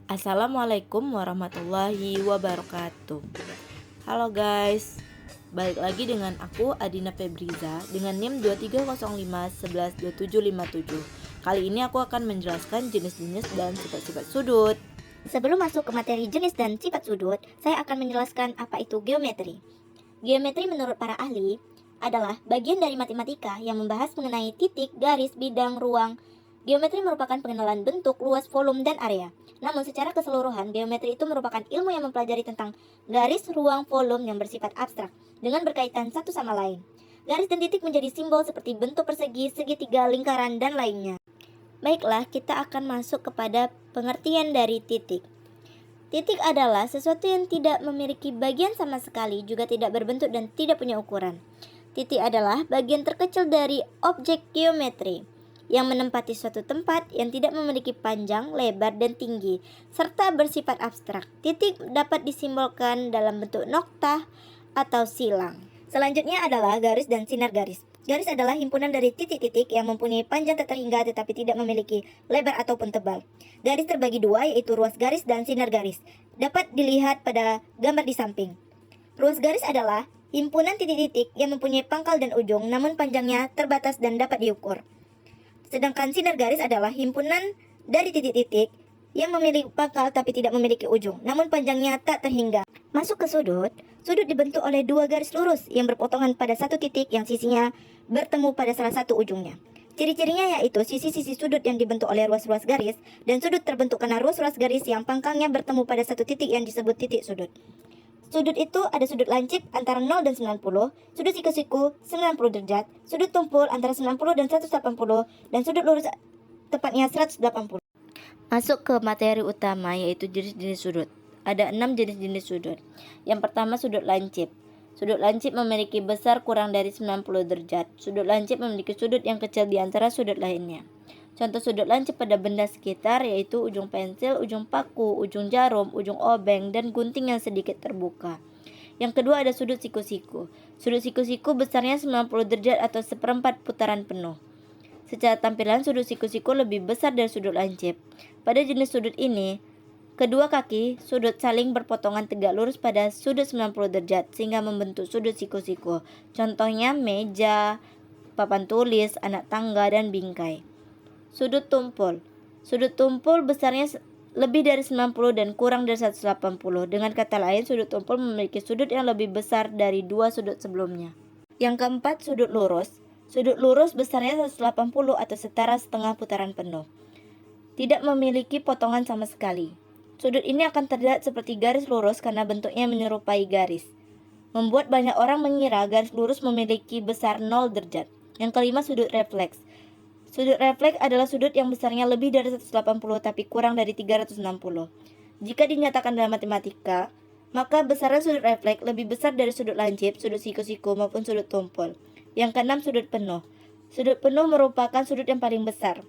Assalamualaikum warahmatullahi wabarakatuh. Halo guys, balik lagi dengan aku Adina Febriza dengan NIM 2305112757. Kali ini aku akan menjelaskan jenis-jenis dan sifat-sifat sudut. Sebelum masuk ke materi jenis dan sifat sudut, saya akan menjelaskan apa itu geometri. Geometri menurut para ahli adalah bagian dari matematika yang membahas mengenai titik, garis, bidang, ruang. Geometri merupakan pengenalan bentuk, luas, volume, dan area. Namun secara keseluruhan, geometri itu merupakan ilmu yang mempelajari tentang garis, ruang, volume yang bersifat abstrak dengan berkaitan satu sama lain. Garis dan titik menjadi simbol seperti bentuk persegi, segitiga, lingkaran, dan lainnya. Baiklah, kita akan masuk kepada pengertian dari titik. Titik adalah sesuatu yang tidak memiliki bagian sama sekali, juga tidak berbentuk dan tidak punya ukuran. Titik adalah bagian terkecil dari objek geometri yang menempati suatu tempat yang tidak memiliki panjang, lebar, dan tinggi, serta bersifat abstrak. Titik dapat disimbolkan dalam bentuk noktah atau silang. Selanjutnya adalah garis dan sinar garis. Garis adalah himpunan dari titik-titik yang mempunyai panjang tak terhingga tetapi tidak memiliki lebar ataupun tebal. Garis terbagi dua, yaitu ruas garis dan sinar garis. Dapat dilihat pada gambar di samping. Ruas garis adalah himpunan titik-titik yang mempunyai pangkal dan ujung, namun panjangnya terbatas dan dapat diukur. Sedangkan sinar garis adalah himpunan dari titik-titik yang memiliki pangkal tapi tidak memiliki ujung, namun panjangnya tak terhingga. Masuk ke sudut. Sudut dibentuk oleh dua garis lurus yang berpotongan pada satu titik yang sisinya bertemu pada salah satu ujungnya. Ciri-cirinya yaitu sisi-sisi sudut yang dibentuk oleh ruas-ruas garis, dan sudut terbentuk karena ruas-ruas garis yang pangkalnya bertemu pada satu titik yang disebut titik sudut. Sudut itu ada sudut lancip antara 0 dan 90, sudut siku-siku 90 derajat, sudut tumpul antara 90 dan 180, dan sudut lurus tepatnya 180. Masuk ke materi utama yaitu jenis-jenis sudut. Ada 6 jenis-jenis sudut. Yang pertama sudut lancip. Sudut lancip memiliki besar kurang dari 90 derajat. Sudut lancip memiliki sudut yang kecil di antara sudut lainnya. Contoh sudut lancip pada benda sekitar yaitu ujung pensil, ujung paku, ujung jarum, ujung obeng, dan gunting yang sedikit terbuka. Yang kedua ada sudut siku-siku. Sudut siku-siku besarnya 90 derajat atau seperempat putaran penuh. Secara tampilan sudut siku-siku lebih besar dari sudut lancip. Pada jenis sudut ini, kedua kaki sudut saling berpotongan tegak lurus pada sudut 90 derajat sehingga membentuk sudut siku-siku. Contohnya meja, papan tulis, anak tangga, dan bingkai. Sudut tumpul. Sudut tumpul besarnya lebih dari 90 dan kurang dari 180. Dengan kata lain, sudut tumpul memiliki sudut yang lebih besar dari dua sudut sebelumnya. Yang keempat, sudut lurus. Sudut lurus besarnya 180 atau setara setengah putaran penuh. Tidak memiliki potongan sama sekali. Sudut ini akan terlihat seperti garis lurus karena bentuknya menyerupai garis, membuat banyak orang mengira garis lurus memiliki besar 0 derajat. Yang kelima, sudut refleks. Sudut refleks adalah sudut yang besarnya lebih dari 180 tapi kurang dari 360. Jika dinyatakan dalam matematika, maka besaran sudut refleks lebih besar dari sudut lancip, sudut siku-siku, maupun sudut tumpul. Yang keenam, sudut penuh. Sudut penuh merupakan sudut yang paling besar.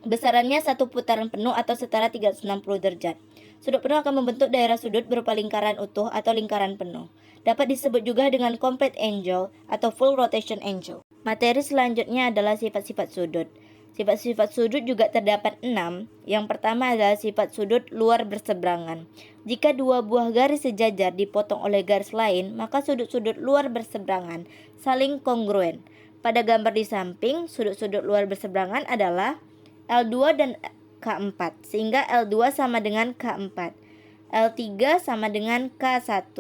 Besarannya satu putaran penuh atau setara 360 derajat. Sudut penuh akan membentuk daerah sudut berupa lingkaran utuh atau lingkaran penuh. Dapat disebut juga dengan complete angle atau full rotation angle. Materi selanjutnya adalah sifat-sifat sudut. Sifat-sifat sudut juga terdapat 6. Yang pertama adalah sifat sudut luar berseberangan. Jika dua buah garis sejajar dipotong oleh garis lain, maka sudut-sudut luar berseberangan saling kongruen. Pada gambar di samping, sudut-sudut luar berseberangan adalah L2 dan K4, sehingga L2 sama dengan K4. L3 sama dengan K1.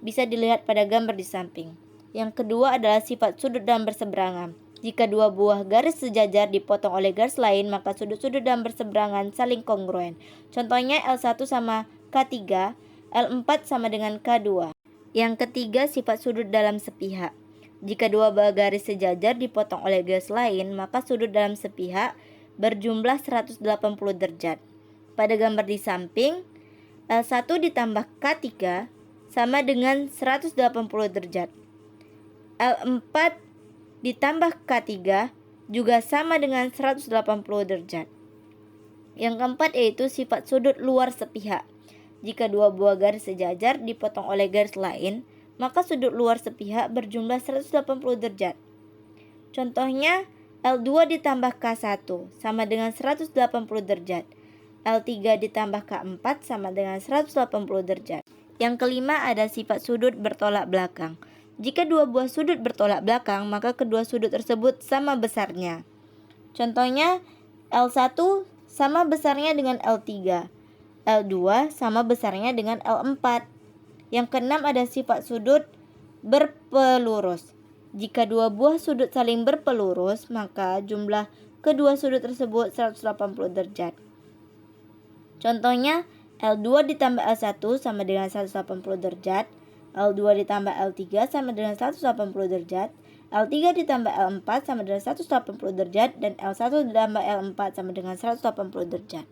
Bisa dilihat pada gambar di samping. Yang kedua adalah sifat sudut dan berseberangan. Jika dua buah garis sejajar dipotong oleh garis lain, maka sudut-sudut dan berseberangan saling kongruen. Contohnya L1 sama K3, L4 sama dengan K2. Yang ketiga, sifat sudut dalam sepihak. Jika dua buah garis sejajar dipotong oleh garis lain, maka sudut dalam sepihak berjumlah 180 derajat. Pada gambar di samping, L1 ditambah K3 sama dengan 180 derajat. L4 ditambah K3 juga sama dengan 180 derajat. Yang keempat yaitu sifat sudut luar sepihak. Jika dua buah garis sejajar dipotong oleh garis lain, maka sudut luar sepihak berjumlah 180 derajat. Contohnya L2 ditambah K1 sama dengan 180 derajat. L3 ditambah K4 sama dengan 180 derajat. Yang kelima ada sifat sudut bertolak belakang. Jika dua buah sudut bertolak belakang, maka kedua sudut tersebut sama besarnya. Contohnya, L1 sama besarnya dengan L3, L2 sama besarnya dengan L4. Yang keenam ada sifat sudut berpelurus. Jika dua buah sudut saling berpelurus, maka jumlah kedua sudut tersebut 180 derajat. Contohnya, L2 ditambah L1 sama dengan 180 derajat, L2 ditambah L3 sama dengan 180 derajat, L3 ditambah L4 sama dengan 180 derajat, dan L1 ditambah L4 sama dengan 180 derajat.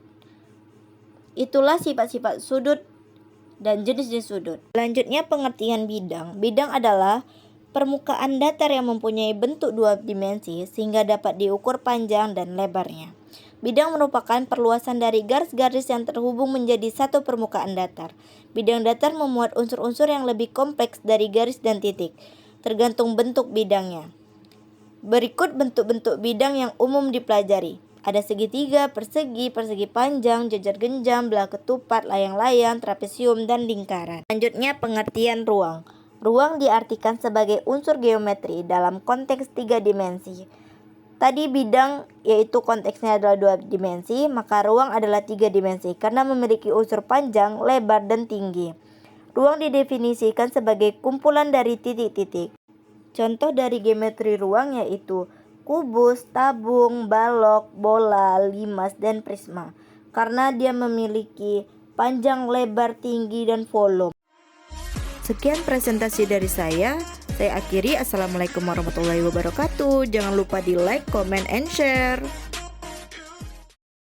Itulah sifat-sifat sudut dan jenis-jenis sudut. Selanjutnya pengertian bidang. Bidang adalah permukaan datar yang mempunyai bentuk dua dimensi sehingga dapat diukur panjang dan lebarnya. Bidang merupakan perluasan dari garis-garis yang terhubung menjadi satu permukaan datar. Bidang datar memuat unsur-unsur yang lebih kompleks dari garis dan titik, tergantung bentuk bidangnya. Berikut bentuk-bentuk bidang yang umum dipelajari. Ada segitiga, persegi, persegi panjang, jajar genjam, belah ketupat, layang-layang, trapesium, dan lingkaran. Selanjutnya pengertian ruang. Ruang diartikan sebagai unsur geometri dalam konteks tiga dimensi. Tadi bidang yaitu konteksnya adalah dua dimensi, maka ruang adalah tiga dimensi karena memiliki unsur panjang, lebar, dan tinggi. Ruang didefinisikan sebagai kumpulan dari titik-titik. Contoh dari geometri ruang yaitu kubus, tabung, balok, bola, limas, dan prisma. Karena dia memiliki panjang, lebar, tinggi, dan volume. Sekian presentasi dari saya akhiri. Assalamualaikum warahmatullahi wabarakatuh. Jangan lupa di like, comment, and share.